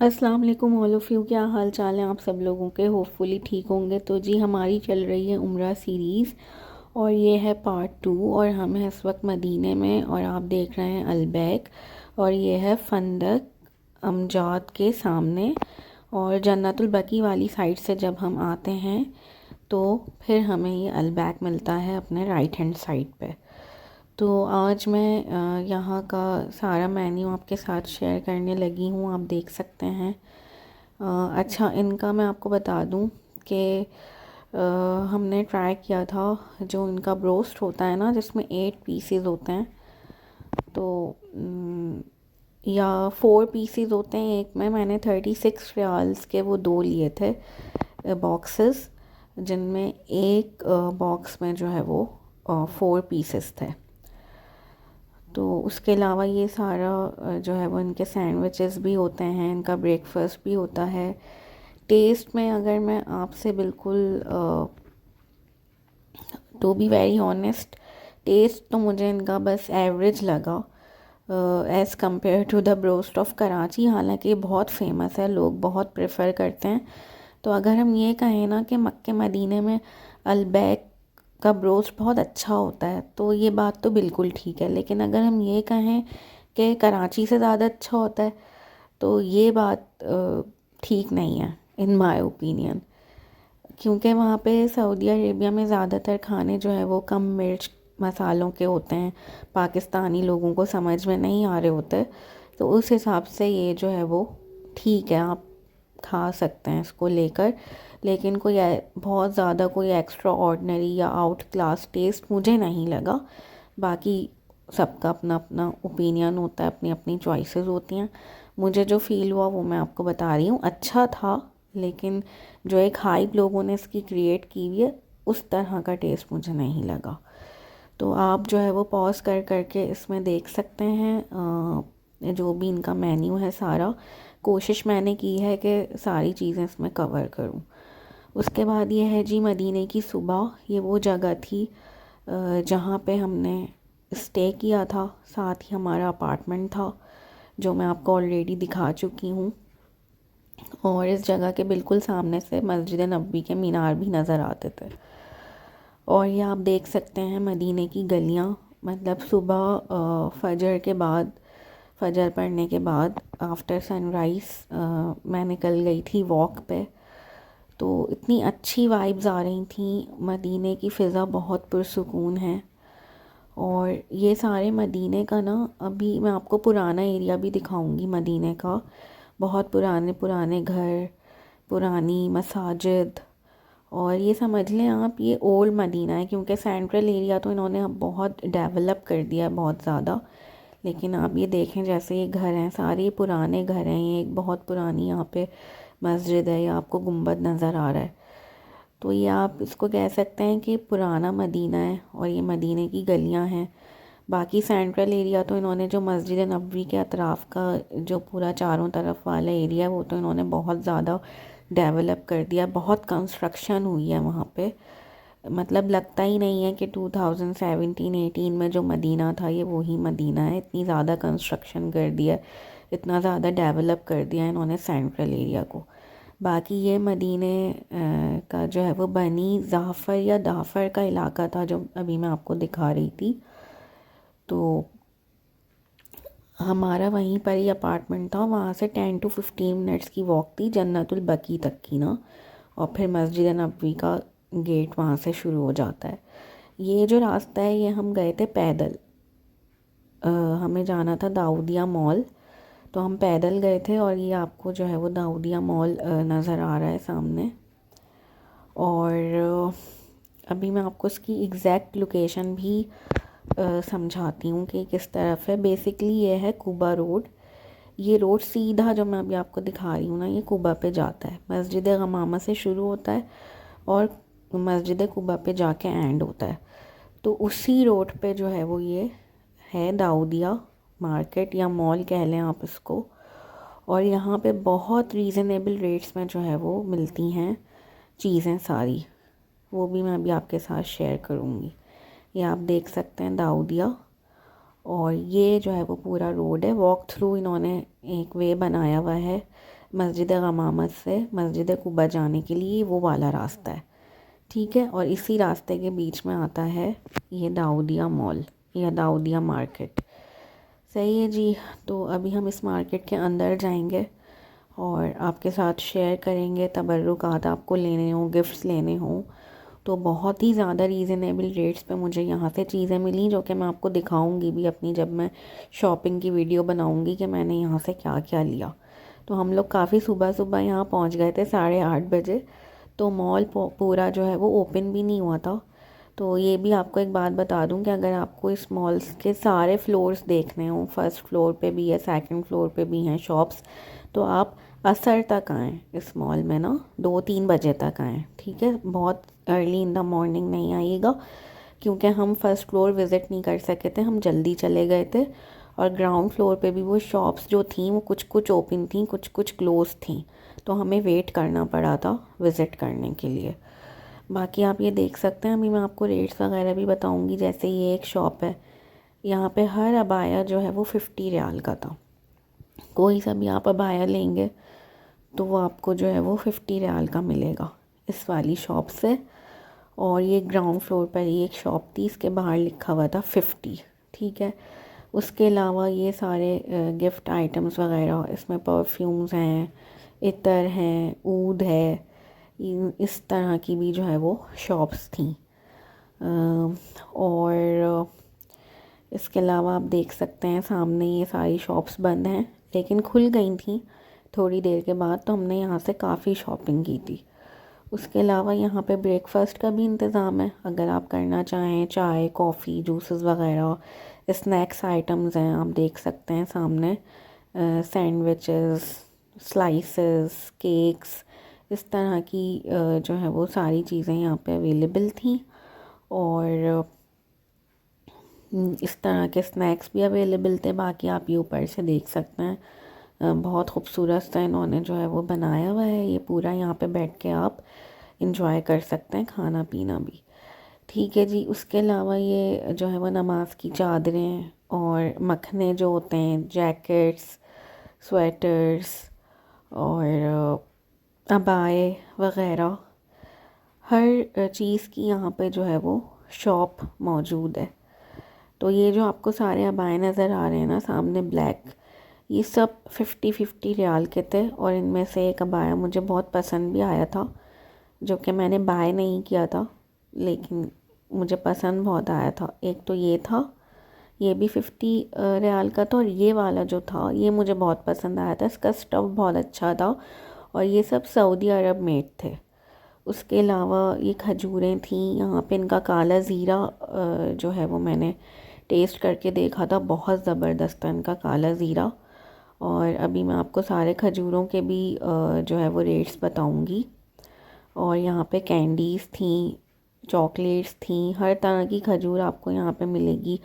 अस्सलाम वालेकुम all of you. क्या हाल चाल है आप सब लोगों के? होपफुली ठीक होंगे। तो जी हमारी चल रही है उम्रा सीरीज़ और ये है पार्ट 2 और हम हैं इस वक्त मदीने में और आप देख रहे हैं अलबैक और ये है फंदक अमजाद के सामने। और जन्नतुल बकी वाली साइड से जब हम आते हैं तो फिर हमें ये अलबैक मिलता है अपने राइट हैंड साइड पे। तो आज मैं यहाँ का सारा मेन्यू आपके साथ शेयर करने लगी हूँ, आप देख सकते हैं। अच्छा, इनका मैं आपको बता दूँ कि हमने ट्राई किया था जो इनका ब्रोस्ट होता है ना, जिसमें 8 पीसेस होते हैं, तो या 4 पीसेस होते हैं एक में। मैंने 36 रियाल्स के वो 2 लिए थे बॉक्सेस, जिनमें एक बॉक्स में जो है वो 4 पीसेस थे। तो उसके अलावा ये सारा जो है वो इनके सैंडविचेस भी होते हैं, इनका ब्रेकफास्ट भी होता है। टेस्ट में अगर मैं आपसे बिल्कुल to be very honest, taste तो मुझे इनका बस एवरेज लगा as compare to the broast of Karachi. हालांकि बहुत फेमस है, लोग बहुत प्रेफर करते हैं। तो अगर हम ये कहें ना कि मक्के मदीने में अलबैक का ब्रोस्ट बहुत अच्छा होता है, तो ये बात तो बिल्कुल ठीक है। लेकिन अगर हम ये कहें कि कराची से ज़्यादा अच्छा होता है, तो ये बात ठीक नहीं है इन माय ओपिनियन। क्योंकि वहाँ पे सऊदी अरेबिया में ज़्यादातर खाने जो है वो कम मिर्च मसालों के होते हैं, पाकिस्तानी लोगों को समझ में नहीं आ रहे होते। तो उस हिसाब से ये जो है वो ठीक है, आप खा सकते हैं इसको लेकर। लेकिन कोई बहुत ज़्यादा कोई एक्स्ट्रा ऑर्डिनरी या आउट क्लास टेस्ट मुझे नहीं लगा। बाकी सबका अपना अपना ओपिनियन होता है, अपनी अपनी चॉइसेस होती हैं। मुझे जो फ़ील हुआ वो मैं आपको बता रही हूँ। अच्छा था, लेकिन जो एक हाइप लोगों ने इसकी क्रिएट की हुई है, उस तरह का टेस्ट मुझे नहीं लगा। तो आप जो है वो पॉज कर करके इसमें देख सकते हैं जो भी इनका मेन्यू है सारा। कोशिश मैंने की है कि सारी चीज़ें इसमें कवर करूं। उसके बाद ये है जी मदीने की सुबह। ये वो जगह थी जहाँ पे हमने स्टे किया था, साथ ही हमारा अपार्टमेंट था जो मैं आपको ऑलरेडी दिखा चुकी हूँ। और इस जगह के बिल्कुल सामने से मस्जिद नबवी के मीनार भी नज़र आते थे। और ये आप देख सकते हैं मदीने की गलियाँ। मतलब सुबह फजर के बाद, फजर पड़ने के बाद आफ्टर सनराइज़ मैं निकल गई थी वॉक पे। तो इतनी अच्छी वाइब्स आ रही थी। मदीने की फ़िज़ा बहुत पुरसुकून है। और ये सारे मदीने का ना, अभी मैं आपको पुराना एरिया भी दिखाऊंगी मदीने का। बहुत पुराने पुराने घर, पुरानी मसाजिद, और ये समझ लें आप ये ओल्ड मदीना है। क्योंकि सेंट्रल एरिया तो इन्होंने अब बहुत डेवलप कर दिया है, बहुत ज़्यादा। लेकिन आप ये देखें, जैसे ये घर हैं सारे पुराने घर हैं। ये एक बहुत पुरानी यहाँ पे मस्जिद है, या आपको गुंबद नज़र आ रहा है। तो ये आप इसको कह सकते हैं कि पुराना मदीना है और ये मदीने की गलियाँ हैं। बाकी सेंट्रल एरिया तो इन्होंने जो मस्जिद नबवी के अतराफ़ का जो पूरा चारों तरफ वाला एरिया है, वो तो इन्होंने बहुत ज़्यादा डेवलप कर दिया। बहुत कंस्ट्रक्शन हुई है वहाँ पे। मतलब लगता ही नहीं है कि 2017-18 में जो मदीना था ये वही मदीना है। इतनी ज़्यादा कंस्ट्रक्शन कर दिया, इतना ज़्यादा डेवलप कर दिया इन्होंने सेंट्रल एरिया को। बाकी ये मदीने का जो है वो बनी ज़ाफ़र या दाफ़र का इलाका था, जो अभी मैं आपको दिखा रही थी। तो हमारा वहीं पर ही अपार्टमेंट था। वहाँ से 10 to 15 मिनट्स की वॉक थी जन्नतुल बकी तक की ना। और फिर मस्जिद नबवी का गेट वहाँ से शुरू हो जाता है। ये जो रास्ता है ये हम गए थे पैदल। हमें जाना था दाऊदिया मॉल, तो हम पैदल गए थे। और ये आपको जो है वो दाऊदिया मॉल नज़र आ रहा है सामने। और अभी मैं आपको इसकी एग्जैक्ट लोकेशन भी समझाती हूँ कि किस तरफ है। बेसिकली ये है कुबा रोड। ये रोड सीधा जो मैं अभी आपको दिखा रही हूँ ना, ये कुबा पे जाता है। मस्जिद गमामा से शुरू होता है और मस्जिद कुबा पे जाके एंड होता है। तो उसी रोड पे जो है वो ये है दाऊदिया मार्केट या मॉल कह लें आप इसको। और यहाँ पे बहुत रीज़नेबल रेट्स में जो है वो मिलती हैं चीज़ें सारी। वो भी मैं अभी आपके साथ शेयर करूँगी। ये आप देख सकते हैं दाऊदिया। और ये जो है वो पूरा रोड है। वॉक थ्रू इन्होंने एक वे बनाया हुआ है मस्जिद गमामत से मस्जिद कुबा जाने के लिए वो वाला रास्ता है, ठीक है। और इसी रास्ते के बीच में आता है ये दाऊदिया मॉल या दाऊदिया मार्केट। सही है जी। तो अभी हम इस मार्केट के अंदर जाएंगे और आपके साथ शेयर करेंगे तबर्रुकात आपको लेने हो, गिफ्ट्स लेने हो तो बहुत ही ज़्यादा रीज़नेबल रेट्स पे मुझे यहाँ से चीज़ें मिली, जो कि मैं आपको दिखाऊंगी भी अपनी जब मैं शॉपिंग की वीडियो बनाऊंगी कि मैंने यहाँ से क्या क्या लिया। तो हम लोग काफ़ी सुबह सुबह यहाँ पहुँच गए थे 8:30 बजे। तो मॉल पूरा जो है वो ओपन भी नहीं हुआ था। तो ये भी आपको एक बात बता दूं कि अगर आपको इस मॉल के सारे फ्लोर्स देखने हो, फर्स्ट फ्लोर पे भी है, सेकंड फ्लोर पे भी हैं शॉप्स, तो आप असर तक आएँ इस मॉल में ना, 2-3 बजे तक आएँ, ठीक है। बहुत अर्ली इन द मॉर्निंग नहीं आइएगा, क्योंकि हम फर्स्ट फ्लोर विज़िट नहीं कर सके थे, हम जल्दी चले गए थे। और ग्राउंड फ्लोर पे भी वो शॉप्स जो थी वो कुछ कुछ ओपन थी, कुछ कुछ क्लोज थी, तो हमें वेट करना पड़ा था विज़िट करने के लिए। बाकी आप ये देख सकते हैं, अभी मैं आपको रेट्स वगैरह भी बताऊंगी। जैसे ये एक शॉप है, यहाँ पे हर अबाया जो है वो 50 रियाल का था। कोई सा भी आप अबाया लेंगे तो वो आपको जो है वो 50 रियाल का मिलेगा इस वाली शॉप से। और ये ग्राउंड फ्लोर पर ही एक शॉप थी, इसके बाहर लिखा हुआ था 50, ठीक है। उसके अलावा ये सारे गिफ्ट आइटम्स वगैरह, इसमें परफ्यूम्स हैं, इतर हैं, ऊद है, इस तरह की भी जो है वो शॉप्स थी। और इसके अलावा आप देख सकते हैं सामने ये सारी शॉप्स बंद हैं, लेकिन खुल गई थी थोड़ी देर के बाद, तो हमने यहाँ से काफ़ी शॉपिंग की थी। उसके अलावा यहाँ पे ब्रेकफास्ट का भी इंतज़ाम है, अगर आप करना चाहें, चाय, कॉफ़ी, जूसेस वगैरह, स्नैक्स आइटम्स हैं, आप देख सकते हैं सामने, सैंडविचेस, स्लाइसेस, केक्स, इस तरह की जो है वो सारी चीज़ें यहाँ पे अवेलेबल थी। और इस तरह के स्नैक्स भी अवेलेबल थे। बाकी आप ये ऊपर से देख सकते हैं, बहुत खूबसूरत सा इन्होंने जो है वो बनाया हुआ है। ये पूरा यहाँ पे बैठ के आप इंजॉय कर सकते हैं, खाना पीना भी, ठीक है जी। उसके अलावा ये जो है वो नमाज की चादरें और मखने जो होते हैं, जैकेट्स, स्वेटर्स और अबाए वगैरह, हर चीज़ की यहाँ पे जो है वो शॉप मौजूद है। तो ये जो आपको सारे अबाए नज़र आ रहे हैं ना सामने ब्लैक, ये सब 50-50 रियाल के थे। और इनमें से एक अबाया मुझे बहुत पसंद भी आया था, जो कि मैंने बाय नहीं किया था, लेकिन मुझे पसंद बहुत आया था। एक तो ये था, ये भी 50 रियाल का था। और ये वाला जो था ये मुझे बहुत पसंद आया था, इसका स्टफ़ बहुत अच्छा था और ये सब सऊदी अरब मेड थे। उसके अलावा ये खजूरें थी यहाँ पे, इनका काला ज़ीरा जो है वो मैंने टेस्ट करके देखा था, बहुत ज़बरदस्त था इनका काला ज़ीरा। और अभी मैं आपको सारे खजूरों के भी जो है वो रेट्स बताऊंगी। और यहाँ पे कैंडीज़ थी, चॉकलेट्स थी, हर तरह की खजूर आपको यहाँ पे मिलेगी,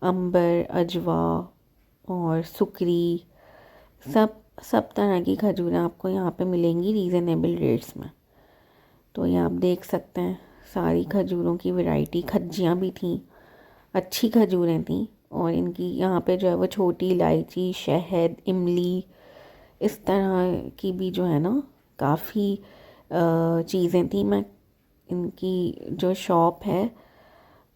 अंबर, अजवा और सुकरी, सब सब तरह की खजूरें आपको यहाँ पे मिलेंगी रीज़नेबल रेट्स में। तो ये आप देख सकते हैं सारी खजूरों की वैरायटी, खज्जियाँ भी थी, अच्छी खजूरें थी। और इनकी यहाँ पे जो है वो छोटी इलायची, शहद, इमली, इस तरह की भी जो है ना काफ़ी चीज़ें थी। मैं इनकी जो शॉप है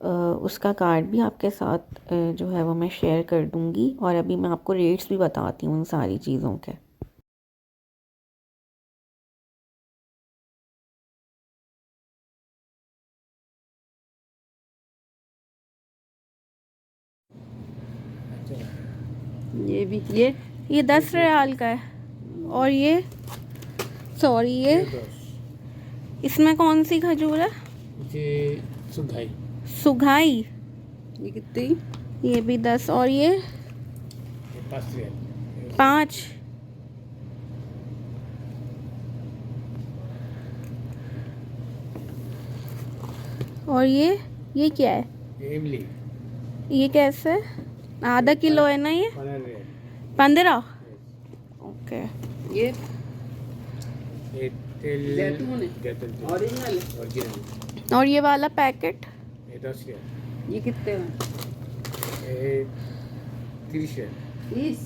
उसका कार्ड भी आपके साथ जो है वो मैं शेयर कर दूँगी। और अभी मैं आपको रेट्स भी बताती हूँ उन सारी चीज़ों के। ये भी ये 10 रियाल का है। और ये सॉरी, ये इसमें कौन सी खजूर है? ये सुघाई। सुघाई, ये कितनी? ये भी 10। और ये 5 रियाल। 5। और ये क्या है? ये इमली। ये कैसे? आधा किलो है ना ये? 15 रियाल। 15। ओके। ये ये तेल जैतून है, जैतून तेल। ओरिजिनल। और ये वाला पैकेट? ये 10 रियाल। ये कितने में? ये 30 रियाल। 30।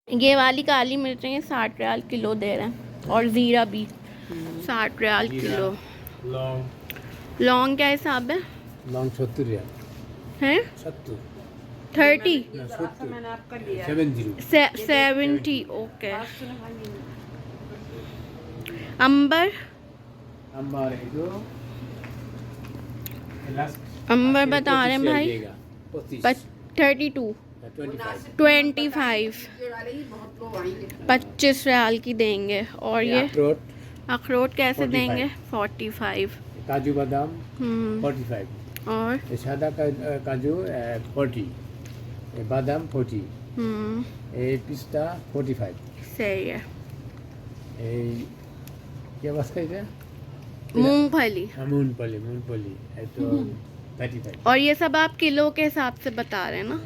ये वाली काली मिर्चें 60 रियाल किलो दे रहे हैं, और ज़ीरा भी 60 रियाल किलो। लौंग लौंग क्या हिसाब है? लौंग 70 रियाल। हैं 70 30 ना 70 मैंने आपका लिया 70 70 ओके। अंबर अंबार है जो अंबर बता रहे हैं भाई 32 25 25 रियाल की देंगे। और ये अखरोट कैसे 45 देंगे? 45। काजू बादाम 45 और ये सादा काजू 40 ये बादाम 40 ये पिस्ता 45 सही है। ये क्या बात है मूंगफली। मूंगफली है तो 35 और ये सब आप किलो के हिसाब से बता रहे हैं ना?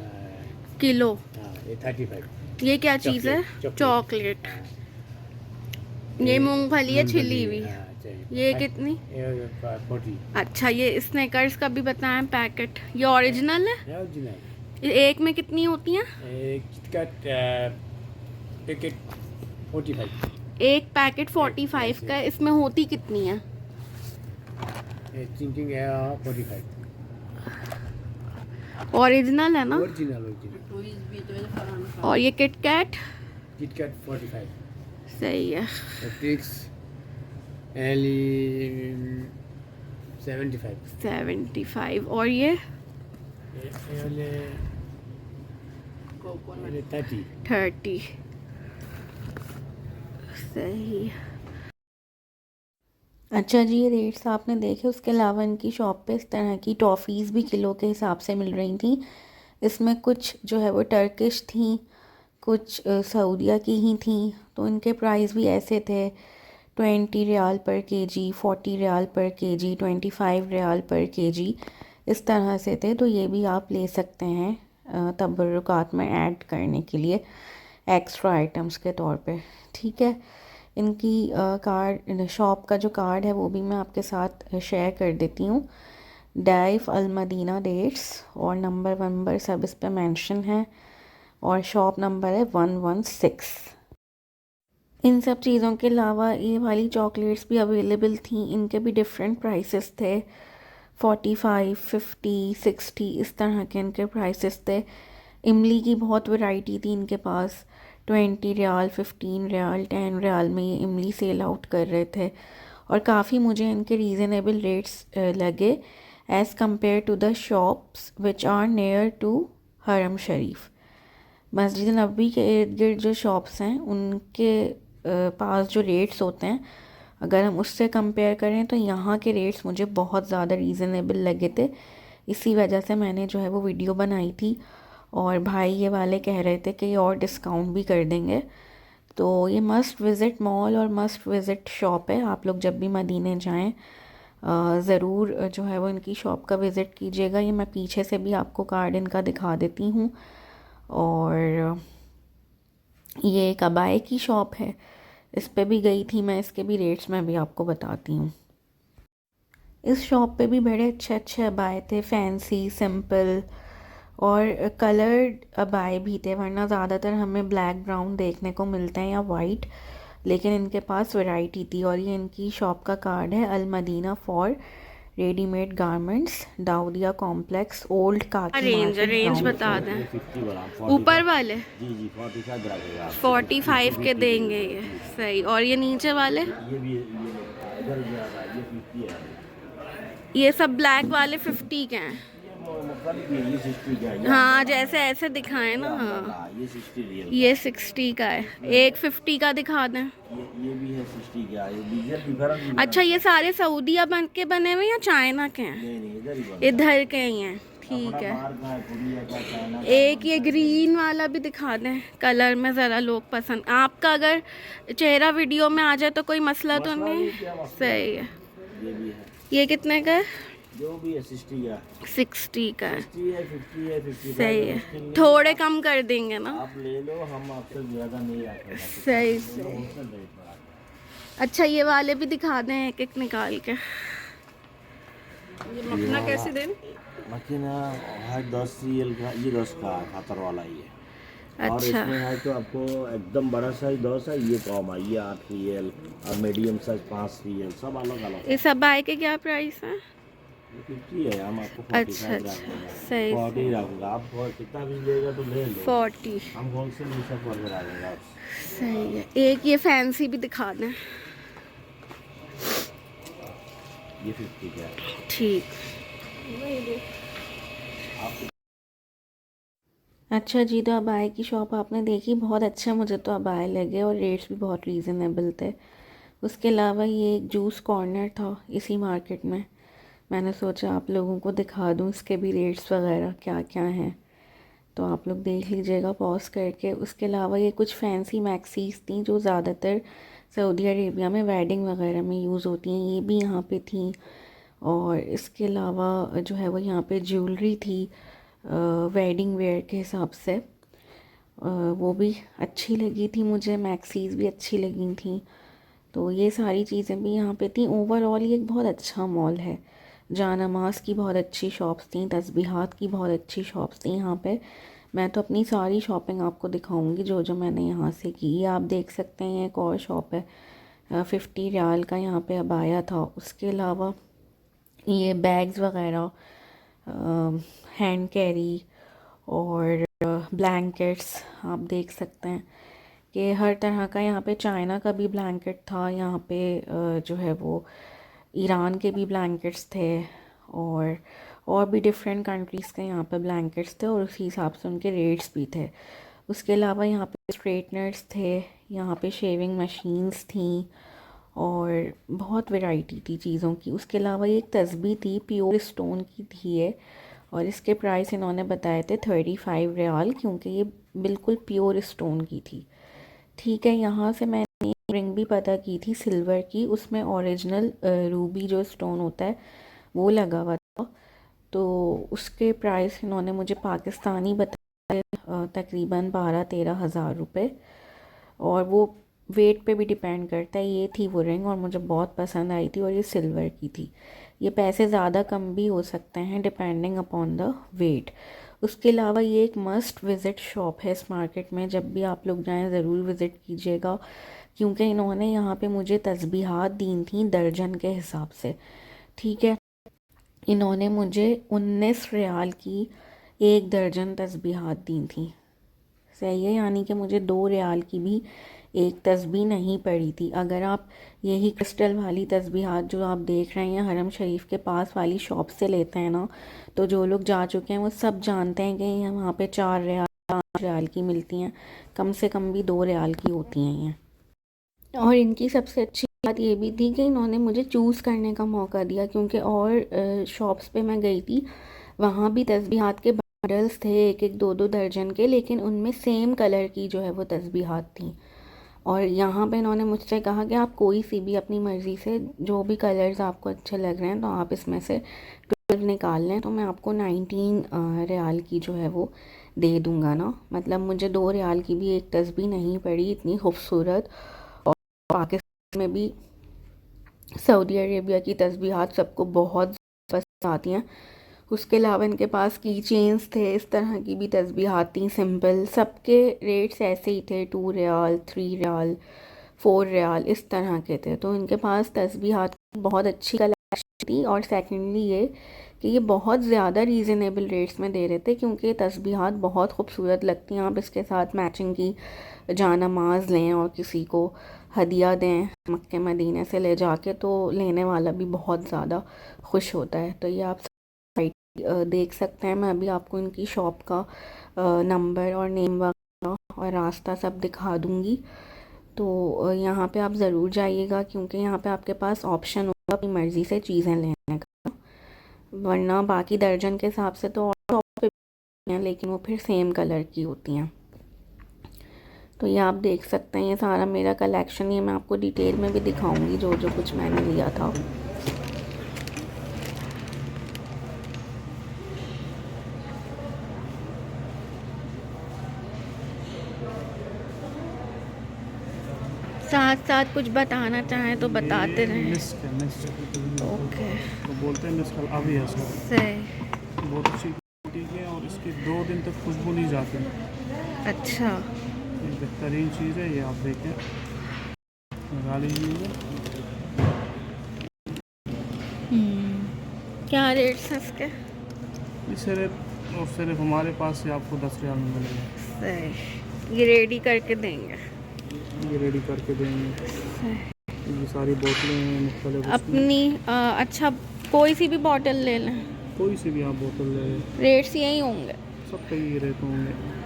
किलो। ये 35 ये क्या चीज़ है? चॉकलेट। ये मूंगफली है छिली हुई। ये कितनी? 40 अच्छा, ये स्नैकर्स का भी बताएं पैकेट। ये ओरिजिनल है? ओरिजिनल। एक में कितनी होती हैं? किटकैट पैकेट 45 एक पैकेट 45 का है। इसमें होती कितनी है? थिंकिंग 45 ओरिजिनल है ना? ओरिजिनल और ये किटकैट किटकैट 45 सही है। ट्रिक्स एली 75 75। और ये 30 सही। अच्छा जी, ये रेट्स आपने देखे। उसके अलावा इनकी शॉप पे इस तरह की टॉफ़ीज़ भी किलो के हिसाब से मिल रही थी। इसमें कुछ जो है वो टर्किश थी, कुछ सऊदीया की ही थी। तो इनके प्राइस भी ऐसे थे 20 रियाल पर केजी, 40 रियाल पर केजी, 25 रियाल पर केजी, इस तरह से थे। तो ये भी आप ले सकते हैं तबर्रुकात में ऐड करने के लिए एक्स्ट्रा आइटम्स के तौर पे। ठीक है, इनकी कार्ड शॉप का जो कार्ड है वो भी मैं आपके साथ शेयर कर देती हूँ। डाइफ अल मदीना डेट्स और नंबर सब इस पे मेंशन है, और शॉप नंबर है 116। इन सब चीज़ों के अलावा ये वाली चॉकलेट्स भी अवेलेबल थी। इनके भी डिफरेंट प्राइसेस थे, 45, 50, 60 इस तरह के इनके प्राइसेस थे। इमली की बहुत वैरायटी थी इनके पास। 20 रियाल, 15 रियाल, 10 रियाल में ये इमली सेल आउट कर रहे थे, और काफ़ी मुझे इनके रीज़नेबल रेट्स लगे as compare to the shops which are near to Haram Sharif. मस्जिद नबी के इर्द गिर्द जो शॉप्स हैं उनके पास जो रेट्स होते हैं, अगर हम उससे कंपेयर करें तो यहाँ के रेट्स मुझे बहुत ज़्यादा रीज़नेबल लगे थे। इसी वजह से मैंने जो है वो वीडियो बनाई थी, और भाई ये वाले कह रहे थे कि ये और डिस्काउंट भी कर देंगे। तो ये मस्ट विज़िट मॉल और मस्ट विज़िट शॉप है। आप लोग जब भी मदीने जाएं ज़रूर जो है वो इनकी शॉप का विज़िट कीजिएगा। ये मैं पीछे से भी आपको कार्ड इनका दिखा देती हूँ। और ये एक अबाए की शॉप है, इस पे भी गई थी मैं, इसके भी रेट्स मैं भी आपको बताती हूँ। इस शॉप पे भी बड़े अच्छे अच्छे अबाए थे, फैंसी, सिंपल और कलर्ड अबाए भी थे। वरना ज़्यादातर हमें ब्लैक ब्राउन देखने को मिलते हैं या वाइट, लेकिन इनके पास वैरायटी थी। और ये इनकी शॉप का कार्ड है, Al Madina for readymade garments, Daudia complex, old Kaki market. Range बता दें ऊपर वाले? जी जी 45 लगेगा। 45 के देंगे ये सही। और ये नीचे वाले? ये भी इधर भी आ रहा है, ये 50 है। ये सब ब्लैक वाले 50 के हैं। ये 60 का है। हाँ, जैसे ऐसे दिखाएं ना। हाँ, ये 60 रियल। ये 60 का है। एक 50 का दिखा दें। ये भी है 60 का। ये डिफरेंट। अच्छा, ये सारे सऊदीया बन के बने हुए या चाइना के हैं? नहीं इधर ही बना। इधर के ही हैं। ठीक है। बाहर का है, कोरिया का, चाइना का। एक ये ग्रीन वाला भी दिखा दें, कलर में ज़रा लोग पसंद। आपका अगर चेहरा वीडियो में आ जाए तो कोई मसला तो नहीं? सही है। ये भी है। ये कितने का है? जो भी है 60 का। 60 का है। 60 है, 50 है, 55 सही है, थोड़े कम कर देंगे ना? आप ले लो, हम आपसे ज़्यादा नहीं रखेंगे। सही सही। अच्छा, ये वाले भी दिखा दें एक एक निकाल के। ये मखना कैसे दें? मखना है 10 रियल का। ये 10 का खातर वाला ही है। और अच्छा। इसमें है तो आपको एकदम बड़ा साइज 10 है, ये कम है, ये 8 रियल, और मीडियम साइज 5 रियल, सब अलग अलग ये है। सब बाय के क्या प्राइस है? ये 50 है, हम आपको अच्छा 45 रख अच्छा, देंगे। सही 40 सही। रखूँगा, आप कितना भी लेगा तो ले लो, 40 हम होलसेल में सब करके रखेंगे आपसे। सही है। एक ये फैंसी भी दिखा दें। ये 50 का है ठीक। आप। अच्छा जी, तो अबाया की शॉप आपने देखी, बहुत अच्छा मुझे तो अबाया लगे और रेट्स भी बहुत रीज़नेबल थे। उसके अलावा ये एक जूस कॉर्नर था इसी मार्केट में, मैंने सोचा आप लोगों को दिखा दूँ इसके भी रेट्स वगैरह क्या क्या हैं, तो आप लोग देख लीजिएगा पॉज करके। उसके अलावा ये कुछ फैंसी मैक्सीज थी जो ज़्यादातर सऊदी अरेबिया में वेडिंग वगैरह में यूज़ होती हैं, ये भी यहाँ पे थी। और इसके अलावा जो है वो यहाँ पे ज्वेलरी थी वेडिंग वेयर के हिसाब से, वो भी अच्छी लगी थी मुझे, मैक्सीज भी अच्छी लगी थी। तो ये सारी चीज़ें भी यहाँ पे थी। ओवरऑल ये एक बहुत अच्छा मॉल है। जानमाज की बहुत अच्छी शॉप्स थी, तस्बीहात की बहुत अच्छी शॉप्स थी यहाँ पे। मैं तो अपनी सारी शॉपिंग आपको दिखाऊंगी जो जो मैंने यहाँ से की। ये आप देख सकते हैं, एक और शॉप है 50 रियाल का यहाँ पे अबाया था। उसके अलावा ये बैग्स वगैरह, हैंड कैरी और ब्लैंकेट्स आप देख सकते हैं कि हर तरह का यहाँ पे। चाइना का भी ब्लैंकेट था यहाँ पे, जो है वो ईरान के भी ब्लैंकेट्स थे, और भी डिफरेंट कंट्रीज़ के यहाँ पे ब्लैंकेट्स थे और उसी हिसाब से उनके रेट्स भी थे। उसके अलावा यहाँ पे स्ट्रेटनर्स थे, यहाँ पे शेविंग मशीन्स थी और बहुत वैरायटी थी चीज़ों की। उसके अलावा ये एक तस्बीह थी, प्योर स्टोन की थी ये, और इसके प्राइस इन्होंने बताए थे 35 रियाल, क्योंकि ये बिल्कुल प्योर स्टोन की थी। ठीक है, यहाँ से मैंने रिंग भी पता की थी सिल्वर की, उसमें ओरिजिनल रूबी जो स्टोन होता है वो लगा हुआ था। तो उसके प्राइस इन्होंने मुझे पाकिस्तानी बताए तकरीबन 12-13 हज़ार रुपये, और वो वेट पे भी डिपेंड करता है। ये थी वो रिंग और मुझे बहुत पसंद आई थी, और ये सिल्वर की थी। ये पैसे ज़्यादा कम भी हो सकते हैं डिपेंडिंग अपॉन द वेट। उसके अलावा ये एक मस्ट विज़िट शॉप है इस मार्केट में, जब भी आप लोग जाएं ज़रूर विज़िट कीजिएगा, क्योंकि इन्होंने यहाँ पे मुझे तस्बीहात दी थी दर्जन के हिसाब से। ठीक है, इन्होंने मुझे 19 रियाल की एक दर्जन तस्बीहात दी थी। सही है, यानी कि मुझे 2 रियाल की भी एक तस्बीह नहीं पड़ी थी। अगर आप यही क्रिस्टल वाली तस्बीहात जो आप देख रहे हैं हरम शरीफ के पास वाली शॉप से लेते हैं ना, तो जो लोग जा चुके हैं वो सब जानते हैं कि ये वहाँ पे 4 रियाल 5 रियाल की मिलती हैं, कम से कम भी 2 रियाल की होती हैं ये। और इनकी सबसे अच्छी बात ये भी थी कि इन्होंने मुझे चूज़ करने का मौका दिया, क्योंकि और शॉप्स पे मैं गई थी, वहाँ भी तस्बीहात के बंडल्स थे, एक एक 2-2 दर्जन के, लेकिन उनमें सेम कलर की जो है वो तस्बीहात थी। और यहाँ पे इन्होंने मुझसे कहा कि आप कोई सी भी अपनी मर्ज़ी से जो भी कलर्स आपको अच्छे लग रहे हैं तो आप इसमें से 12 निकाल लें, तो मैं आपको 19 रियाल की जो है वो दे दूँगा ना। मतलब मुझे 2 रियाल की भी एक तस्बीह नहीं पड़ी, इतनी खूबसूरत। और पाकिस्तान में भी सऊदी अरेबिया की तस्बीहात सबको बहुत पसंद आती हैं। उसके अलावा इनके पास की चेन्स थे, इस तरह की भी तस्बीहात थी सिंपल, सबके रेट्स ऐसे ही थे, 2 रियाल 3 रियाल 4 रियाल इस तरह के थे। तो इनके पास तस्बीहात की बहुत अच्छी कलेक्शन थी। और सेकेंडली ये कि ये बहुत ज़्यादा रीज़नेबल रेट्स में दे रहे थे, क्योंकि ये तस्बीहात बहुत खूबसूरत लगती हैं। आप इसके साथ मैचिंग की जानमाज लें और किसी को हदिया दें मक्के मदीने से ले जाके, तो लेने वाला भी बहुत ज़्यादा खुश होता है। तो ये आप देख सकते हैं। मैं अभी आपको इनकी शॉप का नंबर और नेम वगैरह और रास्ता सब दिखा दूँगी। तो यहाँ पे आप ज़रूर जाइएगा, क्योंकि यहाँ पे आपके पास ऑप्शन होगा अपनी मर्ज़ी से चीज़ें लेने का, वरना बाकी दर्जन के हिसाब से तो और शॉप पे भी हैं, लेकिन वो फिर सेम कलर की होती हैं। तो ये आप देख सकते हैं, ये सारा मेरा कलेक्शन, ये मैं आपको डिटेल में भी दिखाऊंगी जो जो कुछ मैंने लिया था। साथ साथ कुछ बताना चाहें तो बताते रहें। ओके, तो बोलते हैं मिस्कल अभी है सर, सही। बहुत अच्छी क्वालिटी की है और इसकी 2 दिन तक खुशबू नहीं जाती। अच्छा, ये बेहतरीन चीज़ है, ये आप देखें, लगा लीजिएगा। क्या रेट्स हैं इसके? ये सिर्फ हमारे पास से आपको 10 रियाल में मिलेगा। सही, ये रेडी करके देंगे? ये रेडी करके देंगे। ये सारी बोतलें हैं मुख्तलिफ उसमें। अपनी अच्छा, कोई सी भी बोतल ले लें? कोई सी भी आप बोतल ले लें, रेट्स यही होंगे? सब पे ये रेट होंगे।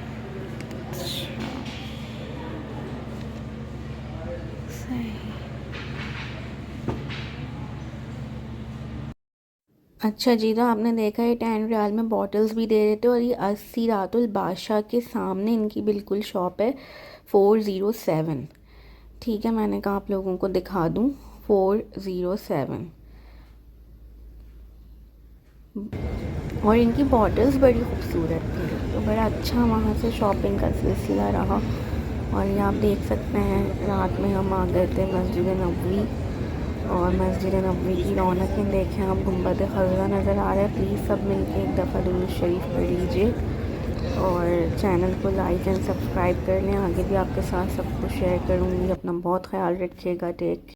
अच्छा जी, तो आपने देखा है 10 रियाल में बॉटल्स भी दे देते, और ये असीरातुल बादशाह के सामने इनकी बिल्कुल शॉप है, 407। ठीक है, मैंने कहा आप लोगों को दिखा दूं, 407। और इनकी बॉटल्स बड़ी खूबसूरत थी, तो बड़ा अच्छा वहाँ से शॉपिंग का सिलसिला रहा। और ये आप देख सकते हैं, रात में हम आ गए थे मस्जिद नबवी, और मस्जिद नबवी की रौनकें देखें आप, गुंबद खज़रा नज़र आ रहा है। प्लीज़ सब मिलके एक दफ़ा दुरूद शरीफ पढ़ लीजिए, और चैनल को लाइक एंड सब्सक्राइब कर लें। आगे भी आपके साथ सब कुछ शेयर करूँगी। अपना बहुत ख्याल रखिएगा। टेक